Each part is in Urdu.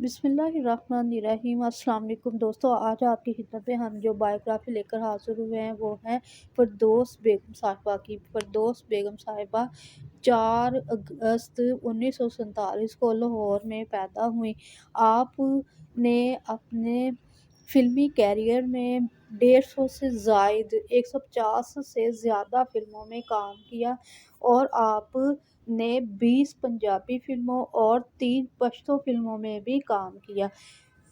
بسم اللہ الرحمن الرحیم۔ السلام علیکم دوستو، آج آپ کی خدمت میں ہم جو بایوگرافی لے کر حاضر ہوئے ہیں وہ ہیں فردوس بیگم صاحبہ کی۔ فردوس بیگم صاحبہ 4 اگست 1947 کو لاہور میں پیدا ہوئیں۔ آپ نے اپنے فلمی کیریئر میں 150 سے زائد 150 سے زیادہ فلموں میں کام کیا اور آپ نے 20 پنجابی فلموں اور 3 پشتو فلموں میں بھی کام کیا۔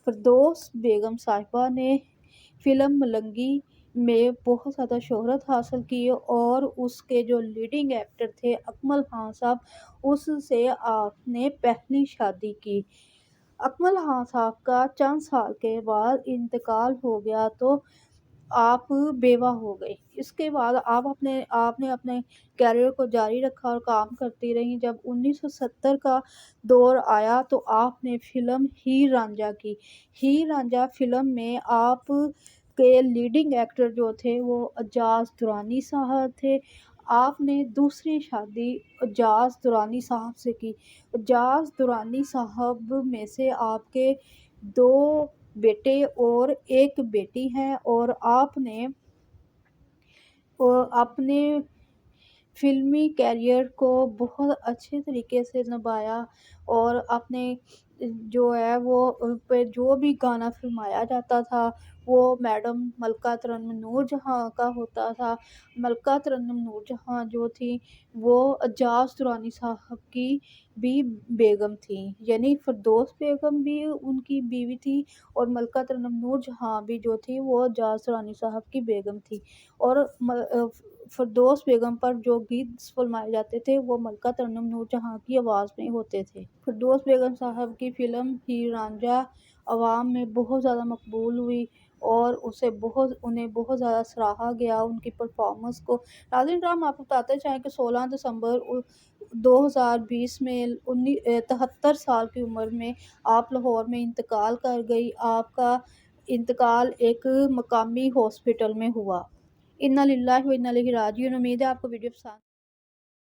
فردوس بیگم صاحبہ نے فلم ملنگی میں بہت زیادہ شہرت حاصل کی اور اس کے جو لیڈنگ ایکٹر تھے اکمل خان صاحب، اس سے آپ نے پہلی شادی کی۔ اکمل خان صاحب کا چند سال کے بعد انتقال ہو گیا تو آپ بیوہ ہو گئی۔ اس کے بعد آپ نے اپنے کیریئر کو جاری رکھا اور کام کرتی رہی۔ جب 1970 کا دور آیا تو آپ نے فلم ہیر رانجھا کی۔ ہیر رانجھا فلم میں آپ کے لیڈنگ ایکٹر جو تھے وہ اعجاز درانی صاحب تھے۔ آپ نے دوسری شادی اعجاز درانی صاحب سے کی۔ اعجاز درانی صاحب میں سے آپ کے 2 بیٹے اور 1 بیٹی ہیں اور آپ نے اپنے فلمی کیریئر کو بہت اچھے طریقے سے نبھایا اور اپنے جو بھی گانا فلمایا جاتا تھا وہ میڈم ملکہ ترنم نور جہاں کا ہوتا تھا۔ ملکہ ترنم نور جہاں جو تھی وہ اعجاز درانی صاحب کی بھی بیگم تھیں، یعنی فردوس بیگم بھی ان کی بیوی تھی اور ملکہ ترنم نور جہاں بھی جو تھی وہ اعجاز درانی صاحب کی بیگم تھی۔ اور فردوس بیگم پر جو گیت فلمائے جاتے تھے وہ ملکہ ترنم نور جہاں کی آواز میں ہوتے تھے۔ فردوس بیگم صاحب کی فلم ہیر رانجھا عوام میں بہت زیادہ مقبول ہوئی اور انہیں بہت زیادہ سراہا گیا ان کی پرفارمنس کو۔ ناظرین کرام، آپ کو بتاتے چاہیں کہ 16 دسمبر 2020 میں 73 سال کی عمر میں آپ لاہور میں انتقال کر گئی۔ آپ کا انتقال ایک مقامی ہاسپٹل میں ہوا۔ انا للہ و انا الیہ راجعون۔ امید ہے آپ کو ویڈیو پسند